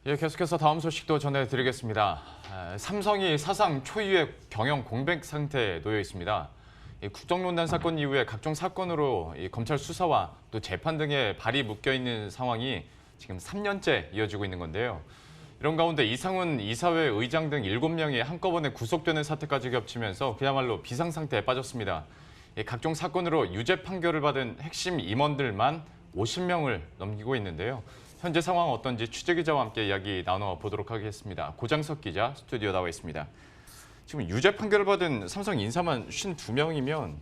예, 계속해서 다음 소식도 전해드리겠습니다. 삼성이 사상 초유의 경영 공백 상태에 놓여 있습니다. 국정농단 사건 이후에 각종 사건으로 검찰 수사와 또 재판 등에 발이 묶여 있는 상황이 지금 3년째 이어지고 있는 건데요. 이런 가운데 이상훈 이사회 의장 등 7명이 한꺼번에 구속되는 사태까지 겹치면서 그야말로 비상상태에 빠졌습니다. 각종 사건으로 유죄 판결을 받은 핵심 임원들만 50명을 넘기고 있는데요. 현재 상황 어떤지 취재기자와 함께 이야기 나눠보도록 하겠습니다. 고장석 기자 스튜디오 나와 있습니다. 지금 유죄 판결을 받은 삼성 인사만 52명이면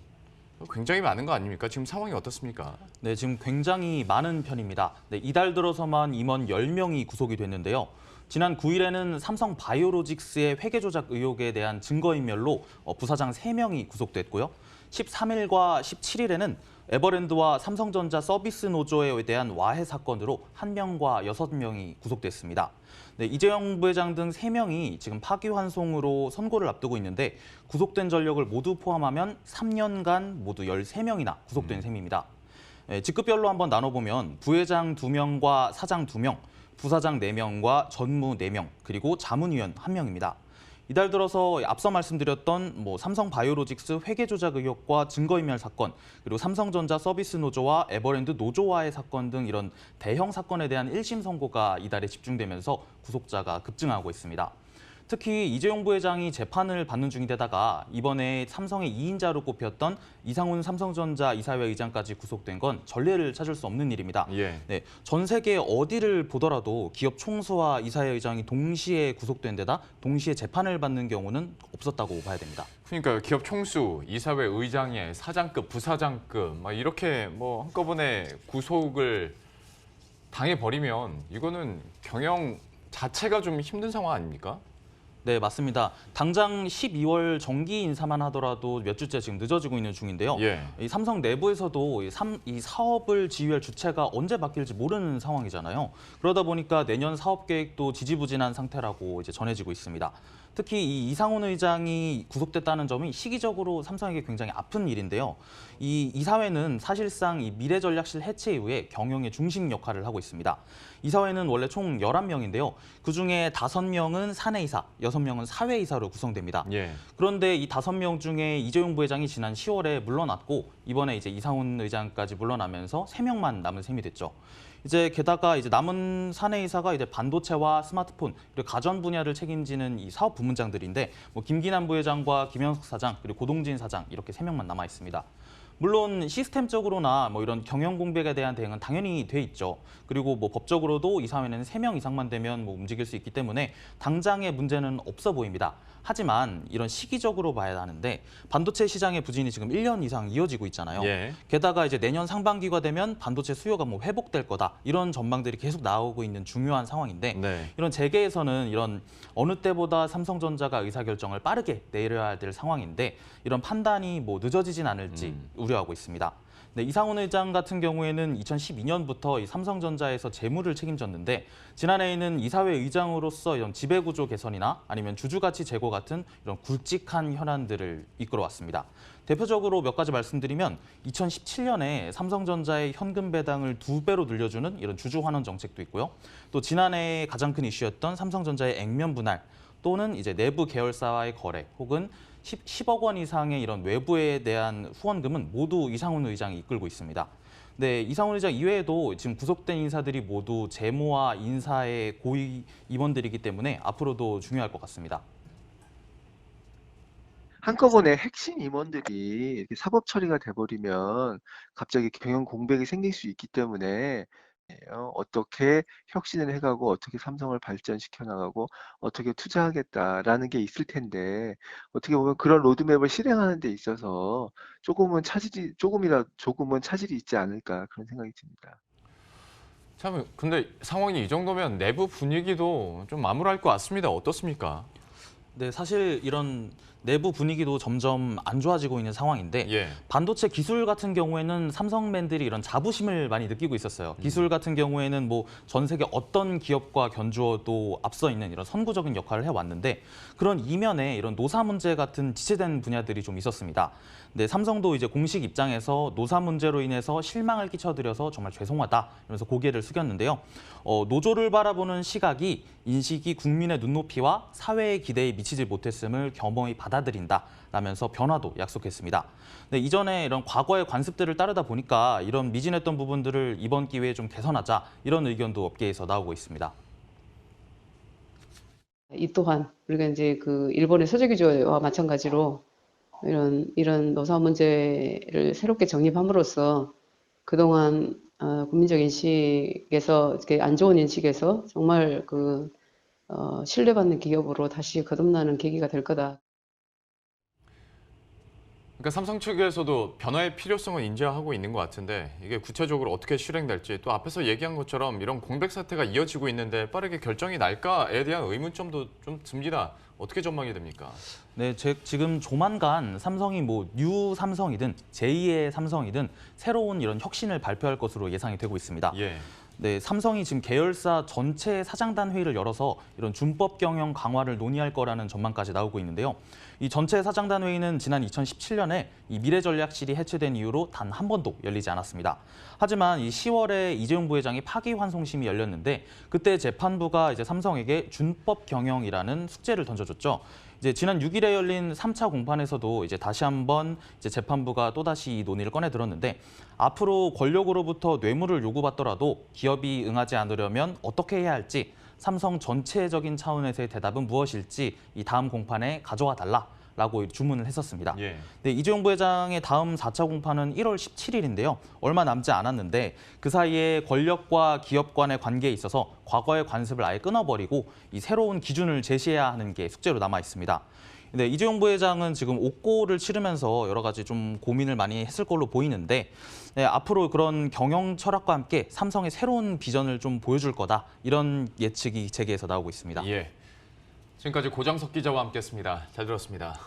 굉장히 많은 거 아닙니까? 지금 상황이 어떻습니까? 네, 지금 굉장히 많은 편입니다. 네, 이달 들어서만 임원 10명이 구속이 됐는데요. 지난 9일에는 삼성 바이오로직스의 회계 조작 의혹에 대한 증거인멸로 부사장 3명이 구속됐고요. 13일과 17일에는 에버랜드와 삼성전자 서비스 노조에 대한 와해 사건으로 1명과 6명이 구속됐습니다. 네, 이재용 부회장 등 3명이 지금 파기환송으로 선고를 앞두고 있는데 구속된 전력을 모두 포함하면 3년간 모두 13명이나 구속된 셈입니다. 네, 직급별로 한번 나눠보면 부회장 2명과 사장 2명, 부사장 4명과 전무 4명, 그리고 자문위원 1명입니다. 이달 들어서 앞서 말씀드렸던 삼성 바이오로직스 회계 조작 의혹과 증거인멸 사건, 그리고 삼성전자 서비스 노조와 에버랜드 노조와의 사건 등 이런 대형 사건에 대한 1심 선고가 이달에 집중되면서 구속자가 급증하고 있습니다. 특히 이재용 부회장이 재판을 받는 중인데다가 이번에 삼성의 2인자로 꼽혔던 이상훈 삼성전자 이사회 의장까지 구속된 건 전례를 찾을 수 없는 일입니다. 예. 네, 전 세계 어디를 보더라도 기업 총수와 이사회 의장이 동시에 구속된 데다 동시에 재판을 받는 경우는 없었다고 봐야 됩니다. 그러니까 기업 총수, 이사회 의장의 사장급, 부사장급 이렇게 한꺼번에 구속을 당해버리면 이거는 경영 자체가 좀 힘든 상황 아닙니까? 네, 맞습니다. 당장 12월 정기 인사만 하더라도 몇 주째 지금 늦어지고 있는 중인데요. 예. 이 삼성 내부에서도 이 사업을 지휘할 주체가 언제 바뀔지 모르는 상황이잖아요. 그러다 보니까 내년 사업 계획도 지지부진한 상태라고 이제 전해지고 있습니다. 특히 이 이상훈 의장이 구속됐다는 점이 시기적으로 삼성에게 굉장히 아픈 일인데요. 이 이사회는 사실상 이 미래전략실 해체 이후에 경영의 중심 역할을 하고 있습니다. 이사회는 원래 총 11명인데요. 그중에 5명은 사내이사, 6명은 사회이사로 구성됩니다. 예. 그런데 이 5명 중에 이재용 부회장이 지난 10월에 물러났고 이번에 이제 이상훈 의장까지 물러나면서 3명만 남은 셈이 됐죠. 이제 게다가 이제 남은 사내이사가 이제 반도체와 스마트폰 그리고 가전 분야를 책임지는 이 사업 부문장들인데 김기남 부회장과 김현석 사장 그리고 고동진 사장 이렇게 3명만 남아 있습니다. 물론 시스템적으로나 이런 경영 공백에 대한 대응은 당연히 돼 있죠. 그리고 법적으로도 이사회는 3명 이상만 되면 움직일 수 있기 때문에 당장의 문제는 없어 보입니다. 하지만 이런 시기적으로 봐야 하는데 반도체 시장의 부진이 지금 1년 이상 이어지고 있잖아요. 예. 게다가 이제 내년 상반기가 되면 반도체 수요가 회복될 거다. 이런 전망들이 계속 나오고 있는 중요한 상황인데 네. 이런 재계에서는 이런 어느 때보다 삼성전자가 의사결정을 빠르게 내려야 될 상황인데 이런 판단이 늦어지진 않을지 우려하고 있습니다. 네, 이상훈 의장 같은 경우에는 2012년부터 이 삼성전자에서 재무를 책임졌는데 지난해에는 이사회 의장으로서 이런 지배구조 개선이나 아니면 주주가치 제고 같은 이런 굵직한 현안들을 이끌어왔습니다. 대표적으로 몇 가지 말씀드리면 2017년에 삼성전자의 현금 배당을 2배로 늘려주는 이런 주주 환원 정책도 있고요. 또 지난해 가장 큰 이슈였던 삼성전자의 액면 분할 또는 이제 내부 계열사와의 거래 혹은 10억 원 이상의 이런 외부에 대한 후원금은 모두 이상훈 의장이 이끌고 있습니다. 네, 이상훈 의장 이외에도 지금 구속된 인사들이 모두 재무와 인사의 고위 임원들이기 때문에 앞으로도 중요할 것 같습니다. 한꺼번에 핵심 임원들이 이렇게 사법 처리가 돼버리면 갑자기 경영 공백이 생길 수 있기 때문에 어떻게 혁신을 해가고 어떻게 삼성을 발전시켜 나가고 어떻게 투자하겠다라는 게 있을 텐데 어떻게 보면 그런 로드맵을 실행하는 데 있어서 조금은 차질이 있지 않을까 그런 생각이 듭니다. 참, 근데 상황이 이 정도면 내부 분위기도 좀 암울할 것 같습니다. 어떻습니까? 네, 사실 이런 내부 분위기도 점점 안 좋아지고 있는 상황인데 예. 반도체 기술 같은 경우에는 삼성맨들이 이런 자부심을 많이 느끼고 있었어요. 기술 같은 경우에는 뭐 전 세계 어떤 기업과 견주어도 앞서 있는 이런 선구적인 역할을 해왔는데 그런 이면에 이런 노사 문제 같은 지체된 분야들이 좀 있었습니다. 근데 삼성도 이제 공식 입장에서 노사 문제로 인해서 실망을 끼쳐드려서 정말 죄송하다 이러면서 고개를 숙였는데요. 노조를 바라보는 시각이 인식이 국민의 눈높이와 사회의 기대에 미치지 못했음을 겸허히 받아들인다라면서 변화도 약속했습니다. 네, 이전에 이런 과거의 관습들을 따르다 보니까 이런 미진했던 부분들을 이번 기회에 좀 개선하자 이런 의견도 업계에서 나오고 있습니다. 이 또한 우리가 이제 그 일본의 서재기조와 마찬가지로 이런 노사 문제를 새롭게 정립함으로써 그동안 국민적 인식에서 이렇게 안 좋은 인식에서 정말 신뢰받는 기업으로 다시 거듭나는 계기가 될 거다. 그러니까 삼성 측에서도 변화의 필요성을 인지하고 있는 것 같은데 이게 구체적으로 어떻게 실행될지 또 앞에서 얘기한 것처럼 이런 공백 사태가 이어지고 있는데 빠르게 결정이 날까에 대한 의문점도 좀 듭니다. 어떻게 전망이 됩니까? 네, 지금 조만간 삼성이 뭐 뉴 삼성이든 제2의 삼성이든 새로운 이런 혁신을 발표할 것으로 예상이 되고 있습니다. 예. 네, 삼성이 지금 계열사 전체 사장단 회의를 열어서 이런 준법 경영 강화를 논의할 거라는 전망까지 나오고 있는데요. 이 전체 사장단 회의는 지난 2017년에 이 미래전략실이 해체된 이후로 단 한 번도 열리지 않았습니다. 하지만 이 10월에 이재용 부회장이 파기환송심이 열렸는데 그때 재판부가 이제 삼성에게 준법 경영이라는 숙제를 던져줬죠. 이제 지난 6일에 열린 3차 공판에서도 이제 다시 한번 이제 재판부가 또다시 이 논의를 꺼내 들었는데 앞으로 권력으로부터 뇌물을 요구받더라도 기업이 응하지 않으려면 어떻게 해야 할지 삼성 전체적인 차원에서의 대답은 무엇일지 이 다음 공판에 가져와 달라라고 주문을 했었습니다. 예. 네, 이재용 부회장의 다음 4차 공판은 1월 17일인데요. 얼마 남지 않았는데 그 사이에 권력과 기업 간의 관계에 있어서 과거의 관습을 아예 끊어버리고 이 새로운 기준을 제시해야 하는 게 숙제로 남아 있습니다. 네, 이재용 부회장은 지금 옥고를 치르면서 여러 가지 좀 고민을 많이 했을 걸로 보이는데 네, 앞으로 그런 경영 철학과 함께 삼성의 새로운 비전을 좀 보여줄 거다 이런 예측이 재계에서 나오고 있습니다. 예. 지금까지 고정석 기자와 함께했습니다. 잘 들었습니다.